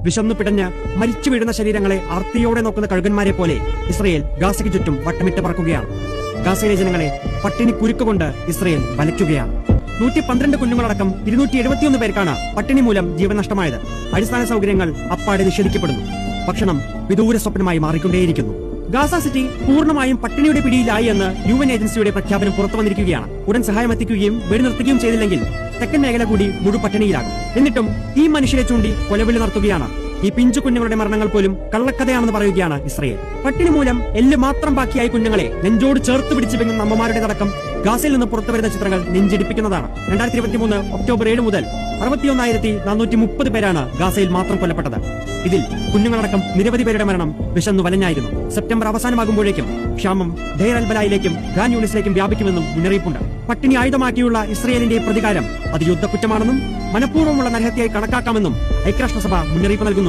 വിശന്നു പിടഞ്ഞ് മരിച്ചു വീഴുന്ന ശരീരങ്ങളെ ആർത്തിയോടെ നോക്കുന്ന കഴുകന്മാരെ പോലെ ഇസ്രയേൽ ഗാസയ്ക്ക് ചുറ്റും വട്ടമിട്ട് പറക്കുകയാണ്. ഗാസയിലെ ജനങ്ങളെ പട്ടിണി കുരുക്കുകൊണ്ട് ഇസ്രയേൽ വലയ്ക്കുകയാണ്. 112 കുഞ്ഞുങ്ങളടക്കം 271 പേർക്കാണ് പട്ടിണി മൂലം ജീവൻ നഷ്ടമായത്. അടിസ്ഥാന സൗകര്യങ്ങൾ അപ്പാടെ നിഷേധിക്കപ്പെടുന്നു. ഭക്ഷണം വിദൂര സ്വപ്നമായി മാറിക്കൊണ്ടേയിരിക്കുന്നു. ഗാസ സിറ്റി പൂർണ്ണമായും പട്ടിണിയുടെ പിടിയിലായി എന്ന് UN ഏജൻസിയുടെ പ്രഖ്യാപനം പുറത്തു വന്നിരിക്കുകയാണ്. ഉടൻ സഹായം എത്തിക്കുകയും വെടിനിർത്തുകയും ചെയ്തില്ലെങ്കിൽ തെക്കൻ മേഖല കൂടി മുഴുപട്ടിണിയിലാകും. എന്നിട്ടും ഈ മനുഷ്യരെ ചൂണ്ടി കൊലവിളി നടത്തുകയാണ്. ഈ പിഞ്ചു കുഞ്ഞുങ്ങളുടെ മരണങ്ങൾ പോലും കള്ളക്കഥയാണെന്ന് പറയുകയാണ് ഇസ്രയേൽ. പട്ടിണി മൂലം എല്ല് മാത്രം ബാക്കിയായ കുഞ്ഞുങ്ങളെ നെഞ്ചോട് ചേർത്ത് പിടിച്ചു വെങ്ങുന്ന അമ്മമാരുടെ അടക്കം ഗാസയിൽ നിന്ന് പുറത്തുവരുന്ന ചിത്രങ്ങൾ നെഞ്ചിടിപ്പിക്കുന്നതാണ്. 2023 ഒക്ടോബർ 7 മുതൽ 61,430 പേരാണ് ഗാസയിൽ മാത്രം കൊല്ലപ്പെട്ടത്. ഇതിൽ കുഞ്ഞുങ്ങളടക്കം നിരവധി പേരുടെ മരണം വിശന്നു വലഞ്ഞായിരുന്നു. സെപ്റ്റംബർ അവസാനമാകുമ്പോഴേക്കും ക്ഷാമം ദെയർ അൽ ബലായിലേക്കും ഖാൻ യൂണിസിലേക്കും വ്യാപിക്കുമെന്നും മുന്നറിയിപ്പുണ്ട്. പട്ടിണി ആയുധമാക്കിയുള്ള ഇസ്രയേലിന്റെ പ്രതികാരം അത് യുദ്ധക്കുറ്റമാണെന്നും മനഃപൂർവ്വമുള്ള നരഹത്യയായി കണക്കാക്കാമെന്നും ഐക്യരാഷ്ട്രസഭ മുന്നറിയിപ്പ് നൽകുന്നു.